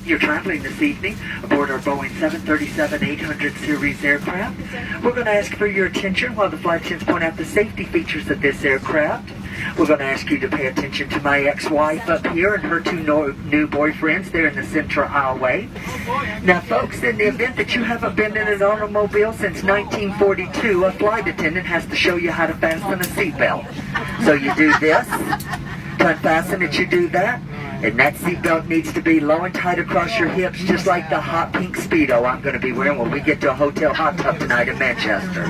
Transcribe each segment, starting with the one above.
You're traveling this evening aboard our Boeing 737-800 series aircraft. We're going to ask for your attention while the flight attendants point out the safety features of this aircraft. We're going to ask you to pay attention to my ex-wife up here and her two new boyfriends there in the center aisleway. Now, folks, in the event that you haven't been in an automobile since 1942, a flight attendant has to show you how to fasten a seatbelt. So you do this, to unfasten it, you do that. And that seatbelt needs to be low and tight across your hips, just like the hot pink Speedo I'm going to be wearing when we get to a hotel hot tub tonight in Manchester.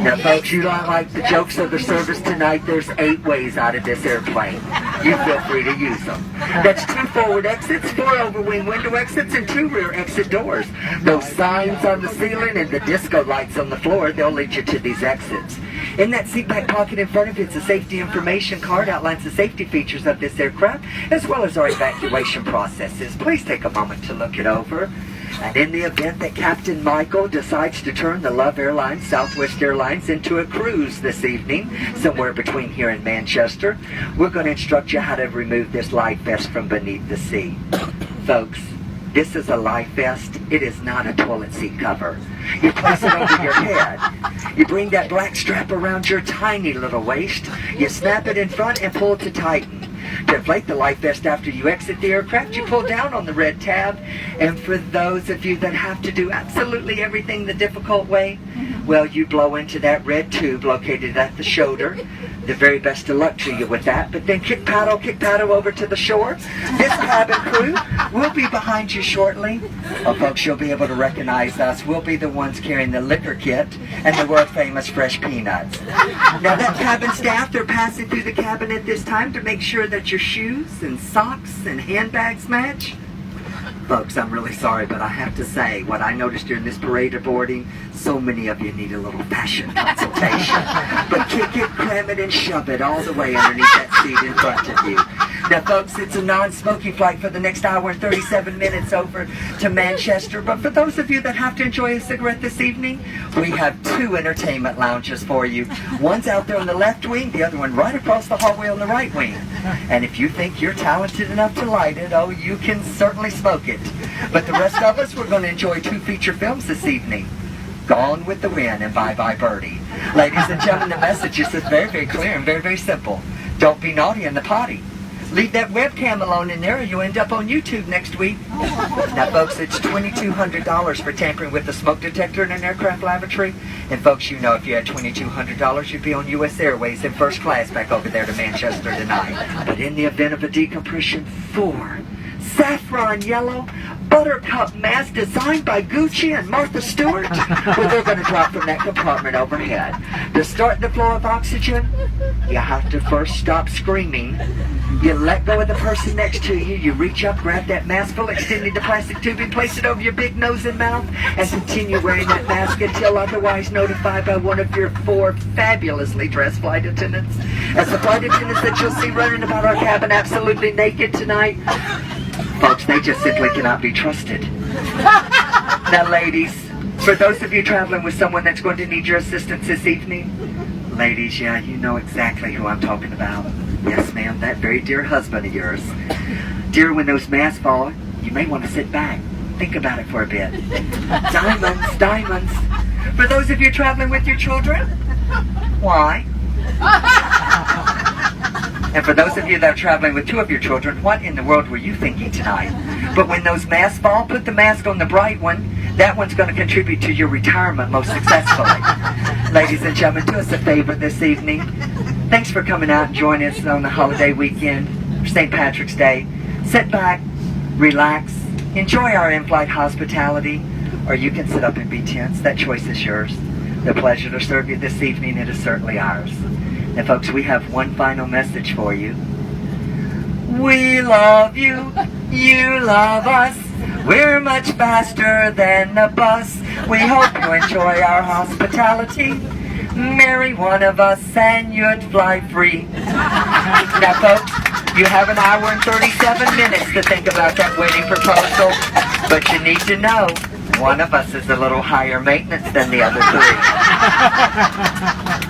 Now, folks, you don't like the jokes of the service tonight. There's 8 ways out of this airplane. You feel free to use them. That's 2 forward exits, 4 overwing window exits, and 2 rear exit doors. Those signs on the ceiling and the disco lights on the floor, they'll lead you to these exits. In that seat back pocket in front of you, it's a safety information card, outlines the safety features of this aircraft, as well as our evacuation processes. Please take a moment to look it over. And in the event that Captain Michael decides to turn the Love Airlines, Southwest Airlines, into a cruise this evening, somewhere between here and Manchester, we're going to instruct you how to remove this life vest from beneath the seat. Folks, this is a life vest. It is not a toilet seat cover. You place it over your head. You bring that black strap around your tiny little waist. You snap it in front and pull to tighten. To inflate the life vest after you exit the aircraft, you pull down on the red tab. And for those of you that have to do absolutely everything the difficult way, well, you blow into that red tube located at the shoulder. The very best of luck to you with that. But then kick paddle over to the shore. This cabin crew will be behind you shortly. Oh, folks, you'll be able to recognize us. We'll be the ones carrying the liquor kit and the world famous fresh peanuts. Now, that cabin staff, they're passing through the cabin at this time to make sure that your shoes and socks and handbags match. Folks, I'm really sorry, but I have to say, what I noticed during this parade of boarding, so many of you need a little fashion consultation. But kick it, cram it, and shove it all the way underneath that seat in front of you. Now, folks, it's a non-smoking flight for the next hour and 37 minutes over to Manchester. But for those of you that have to enjoy a cigarette this evening, we have 2 entertainment lounges for you. One's out there on the left wing, the other one right across the hallway on the right wing. And if you think you're talented enough to light it, oh, you can certainly smoke it. But the rest of us, we're going to enjoy 2 feature films this evening. Gone with the Wind and Bye Bye Birdie. Ladies and gentlemen, the message is very, very clear and very, very simple. Don't be naughty in the potty. Leave that webcam alone in there or you'll end up on YouTube next week. Now, folks, it's $2,200 for tampering with a smoke detector in an aircraft lavatory. And, folks, you know if you had $2,200, you'd be on U.S. Airways in first class back over there to Manchester tonight. But in the event of a decompression, 4 saffron yellow buttercup mask designed by Gucci and Martha Stewart. Well, they're going to drop from that compartment overhead. To start the flow of oxygen, you have to first stop screaming. You let go of the person next to you. You reach up, grab that mask full, extending the plastic tubing, place it over your big nose and mouth, and continue wearing that mask until otherwise notified by one of your 4 fabulously dressed flight attendants. As the flight attendants that you'll see running about our cabin absolutely naked tonight, folks, they just simply cannot be trusted. Now, ladies, for those of you traveling with someone that's going to need your assistance this evening, ladies, yeah, you know exactly who I'm talking about. Yes, ma'am, that very dear husband of yours. Dear, when those masks fall, you may want to sit back. Think about it for a bit. Diamonds, diamonds. For those of you traveling with your children, why? And for those of you that are traveling with 2 of your children, what in the world were you thinking tonight? But when those masks fall, put the mask on the bright one. That one's going to contribute to your retirement most successfully. Ladies and gentlemen, do us a favor this evening. Thanks for coming out and joining us on the holiday weekend for St. Patrick's Day. Sit back, relax, enjoy our in-flight hospitality, or you can sit up and be tense. That choice is yours. The pleasure to serve you this evening, it is certainly ours. And folks, we have one final message for you. We love you, you love us. We're much faster than a bus. We hope you enjoy our hospitality. Marry one of us and you'd fly free. Now, folks, you have an hour and 37 minutes to think about that wedding proposal. But you need to know, one of us is a little higher maintenance than the other 3.